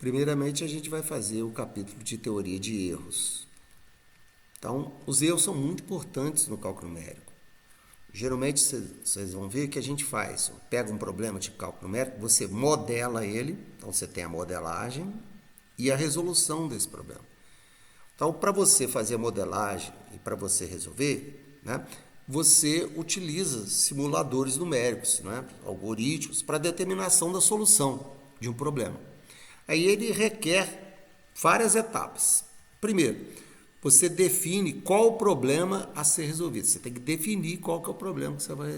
Primeiramente, a gente vai fazer o capítulo de teoria de erros. Então, os erros são muito importantes no cálculo numérico. Geralmente, vocês vão ver que a gente pega um problema de cálculo numérico, você modela ele, então você tem a modelagem e a resolução desse problema. Então, para você fazer a modelagem e para você resolver, né, você utiliza simuladores numéricos, né, algoritmos, para determinação da solução de um problema. Aí ele requer várias etapas. Primeiro, você define qual o problema a ser resolvido. Você tem que definir qual que é o problema que você vai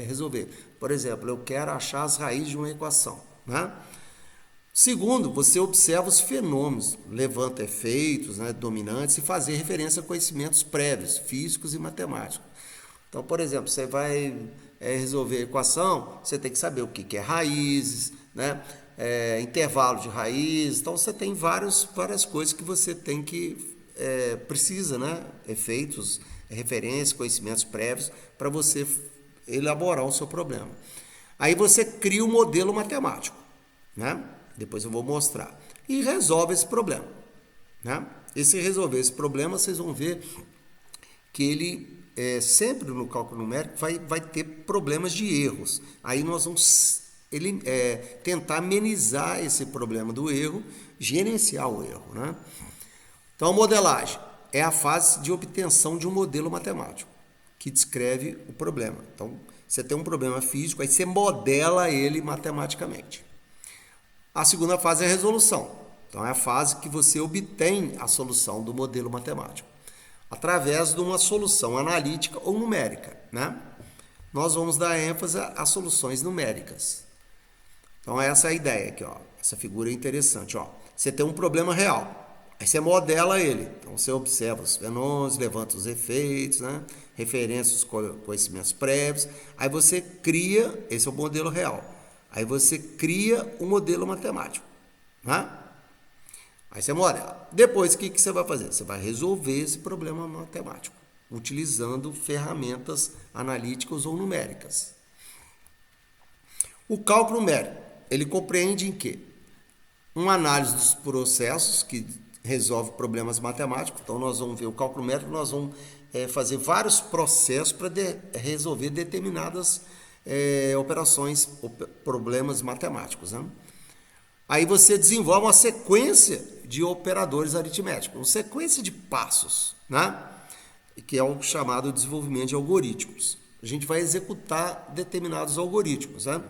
resolver. Por exemplo, eu quero achar as raízes de uma equação, né? Segundo, você observa os fenômenos, levanta efeitos, né, dominantes e fazer referência a conhecimentos prévios, físicos e matemáticos. Então, por exemplo, você vai resolver a equação, você tem que saber o que é raízes, né, intervalo de raízes. Então, você tem várias coisas que você tem que precisa, né, efeitos, referências, conhecimentos prévios para você elaborar o seu problema. Aí você cria um modelo matemático, né? Depois eu vou mostrar. E resolve esse problema, né? E se resolver esse problema, vocês vão ver que ele sempre no cálculo numérico vai ter problemas de erros. Aí nós vamos tentar amenizar esse problema do erro, gerenciar o erro, né? Então, a modelagem é a fase de obtenção de um modelo matemático que descreve o problema. Então, você tem um problema físico, aí você modela ele matematicamente. A segunda fase é a resolução. Então, é a fase que você obtém a solução do modelo matemático através de uma solução analítica ou numérica, né? Nós vamos dar ênfase às soluções numéricas. Então, essa é a ideia aqui, ó. Essa figura é interessante, ó. Você tem um problema real. Aí você modela ele. Então, você observa os fenômenos, levanta os efeitos, né? Referências, conhecimentos prévios. Aí você cria, esse é o modelo real. Aí você cria um modelo matemático, né? Aí você modela. Depois, o que você vai fazer? Você vai resolver esse problema matemático, utilizando ferramentas analíticas ou numéricas. O cálculo numérico, ele compreende em quê? Uma análise dos processos que resolve problemas matemáticos. Então, nós vamos ver o cálculo numérico, nós vamos fazer vários processos para resolver determinadas operações, problemas matemáticos, né? Aí você desenvolve uma sequência de operadores aritméticos, uma sequência de passos, né? Que é o chamado desenvolvimento de algoritmos. A gente vai executar determinados algoritmos, né?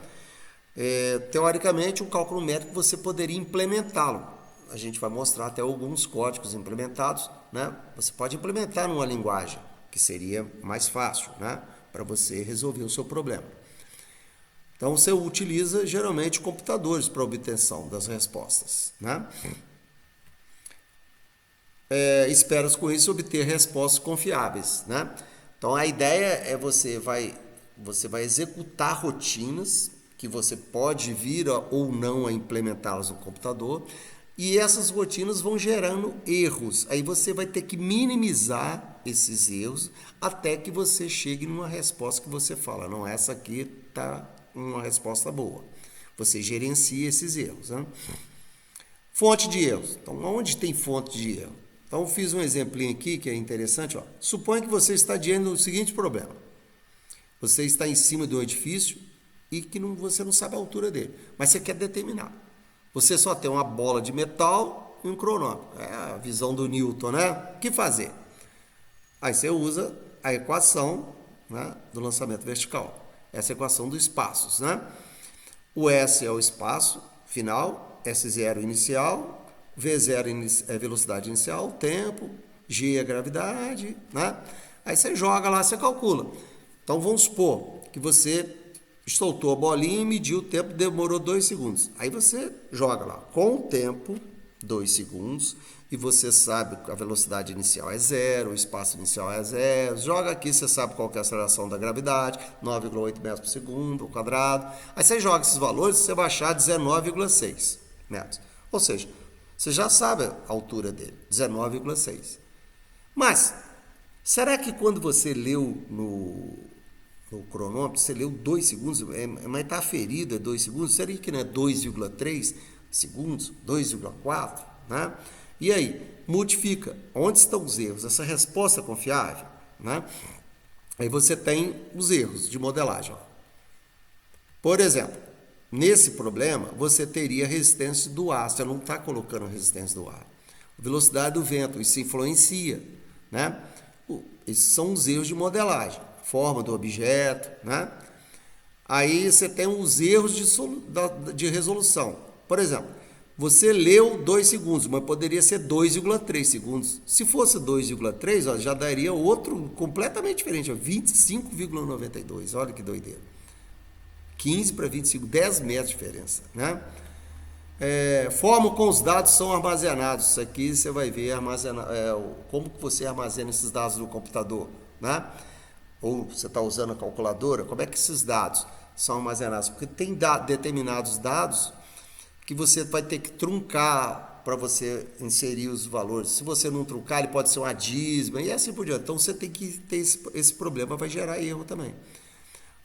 Teoricamente, o cálculo numérico você poderia implementá-lo. A gente vai mostrar até alguns códigos implementados, né? Você pode implementar numa linguagem que seria mais fácil, né, para você resolver o seu problema. Então, você utiliza geralmente computadores para obtenção das respostas, né? Espera com isso obter respostas confiáveis, né? Então, a ideia é você vai executar rotinas que você pode vir ou não a implementá-las no computador, e essas rotinas vão gerando erros. Aí você vai ter que minimizar esses erros até que você chegue numa resposta que você fala, não, essa aqui está uma resposta boa. Você gerencia esses erros, né? Fonte de erros. Então, onde tem fonte de erro? Então, eu fiz um exemplinho aqui que é interessante, ó. Suponha que você está diante do seguinte problema. Você está em cima de um edifício e que você não sabe a altura dele, mas você quer determinar. Você só tem uma bola de metal e um cronômetro. É a visão do Newton, né? O que fazer? Aí você usa a equação, né, do lançamento vertical. Essa é a equação dos espaços, né? O S é o espaço final, S0 inicial, V0 é velocidade inicial, tempo, G é gravidade, né? Aí você joga lá, você calcula. Então vamos supor que você soltou a bolinha e mediu o tempo, demorou 2 segundos. Aí você joga lá, com o tempo, 2 segundos, e você sabe que a velocidade inicial é 0, o espaço inicial é 0. Joga aqui, você sabe qual que é a aceleração da gravidade, 9,8 metros por segundo, ao quadrado. Aí você joga esses valores, você vai achar 19,6 metros. Ou seja, você já sabe a altura dele, 19,6. Mas, será que quando você leu no cronômetro, você leu 2 segundos, mas está ferido, é 2 segundos, seria que não é 2,3? segundos, 2,4, né? E aí, multiplica. Onde estão os erros? Essa resposta é confiável, né? Aí você tem os erros de modelagem. Ó. Por exemplo, nesse problema, você teria resistência do ar. Você não está colocando a resistência do ar. Velocidade do vento, isso influencia, né? Esses são os erros de modelagem. Forma do objeto, né? Aí você tem os erros de resolução. Por exemplo, você leu 2 segundos, mas poderia ser 2,3 segundos. Se fosse 2,3, ó, já daria outro completamente diferente, 25,92. Olha que doideira. 15 para 25, 10 metros de diferença, né? Forma com os dados são armazenados. Isso aqui você vai ver como que você armazena esses dados no computador, né? Ou você está usando a calculadora, como é que esses dados são armazenados? Porque tem determinados dados que você vai ter que truncar para você inserir os valores. Se você não truncar, ele pode ser uma dízima e assim por diante. Então você tem que ter esse problema, vai gerar erro também.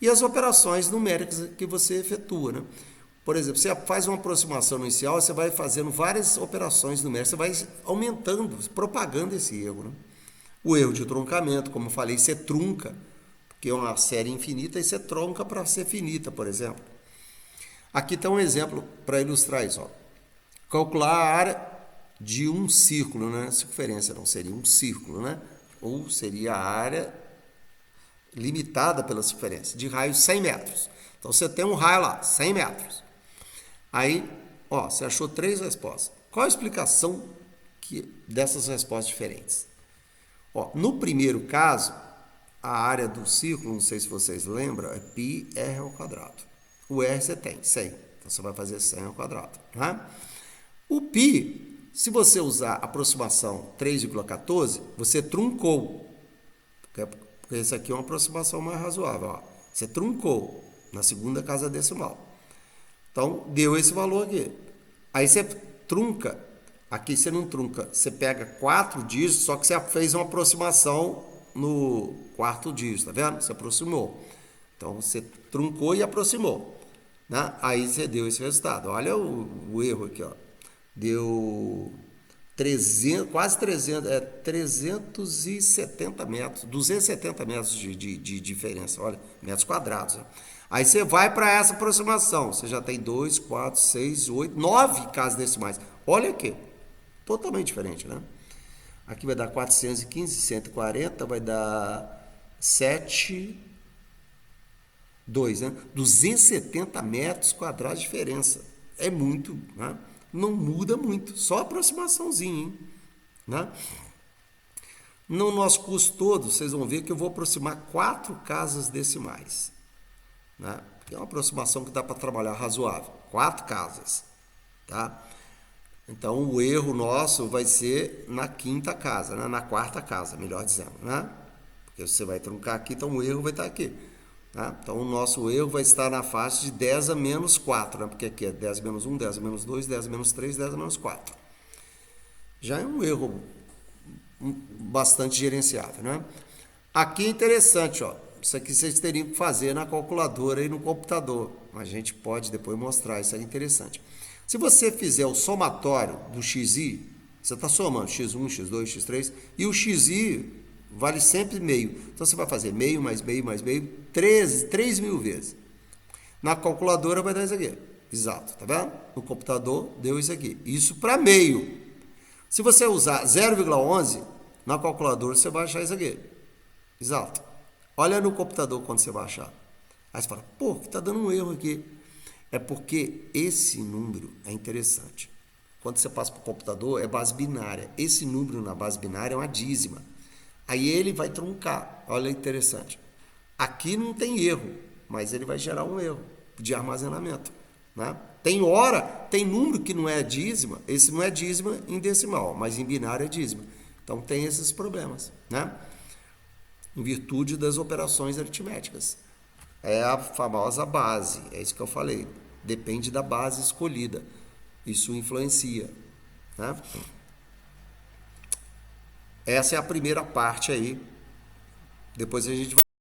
E as operações numéricas que você efetua, né? Por exemplo, você faz uma aproximação inicial, você vai fazendo várias operações numéricas, você vai aumentando, propagando esse erro, né? O erro de truncamento, como eu falei, você trunca, porque é uma série infinita, e você trunca para ser finita, por exemplo. Aqui está um exemplo para ilustrar isso. Ó. Calcular a área de um círculo, né? Circunferência não seria um círculo, né? Ou seria a área limitada pela circunferência, de raio 100 metros. Então, você tem um raio lá, 100 metros. Aí, ó, você achou 3 respostas. Qual a explicação dessas respostas diferentes? Ó, no primeiro caso, a área do círculo, não sei se vocês lembram, é πr ao quadrado. O R você tem, 100. Então, você vai fazer 100 ao quadrado. Né? O π, se você usar a aproximação 3,14, você truncou. Porque esse aqui é uma aproximação mais razoável. Ó. Você truncou na segunda casa decimal. Então, deu esse valor aqui. Aí você trunca. Aqui você não trunca. Você pega 4 dígitos, só que você fez uma aproximação no 4º dígito, tá vendo? Você aproximou. Então, você truncou e aproximou. Né? Aí você deu esse resultado. Olha o erro aqui, ó. Deu 300, 370 metros, 270 metros de diferença, olha, metros quadrados. Ó. Aí você vai para essa aproximação, você já tem 2, 4, 6, 8, 9 casas decimais. Olha aqui, totalmente diferente, né? Aqui vai dar 415, 140, vai dar 7, 2, né? 270 metros quadrados de diferença. É muito, né? Não muda muito, só aproximaçãozinha, hein? Né? No nosso curso todo, vocês vão ver que eu vou aproximar 4 casas decimais. Né? É uma aproximação que dá para trabalhar razoável. 4 casas. Tá? Então, o erro nosso vai ser na 5ª casa, né? Na 4ª casa, melhor dizendo. Né? Porque você vai truncar aqui, então o erro vai estar aqui. Tá? Então, o nosso erro vai estar na faixa de 10 a menos 4, né? Porque aqui é 10 a menos 1, 10 a menos 2, 10 a menos 3, 10 a menos 4. Já é um erro bastante gerenciável. Né? Aqui é interessante, ó. Isso aqui vocês teriam que fazer na calculadora e no computador. A gente pode depois mostrar, isso é interessante. Se você fizer o somatório do xi, você está somando x1, x2, x3, e o xi vale sempre meio. Então, você vai fazer meio, mais meio, mais meio, 3 mil vezes. Na calculadora vai dar isso aqui. Exato, tá vendo? No computador deu isso aqui. Isso para meio. Se você usar 0,11, na calculadora você vai achar isso aqui. Exato. Olha no computador quando você vai achar. Aí você fala, pô, que tá dando um erro aqui. É porque esse número é interessante. Quando você passa para o computador, é base binária. Esse número na base binária é uma dízima. Aí ele vai truncar. Olha, interessante. Aqui não tem erro, mas ele vai gerar um erro de armazenamento. Né? Tem hora, tem número que não é dízima. Esse não é dízima em decimal, mas em binário é dízima. Então tem esses problemas, né? Em virtude das operações aritméticas. É a famosa base, é isso que eu falei. Depende da base escolhida. Isso influencia. Né? Essa é a primeira parte aí. Depois a gente vai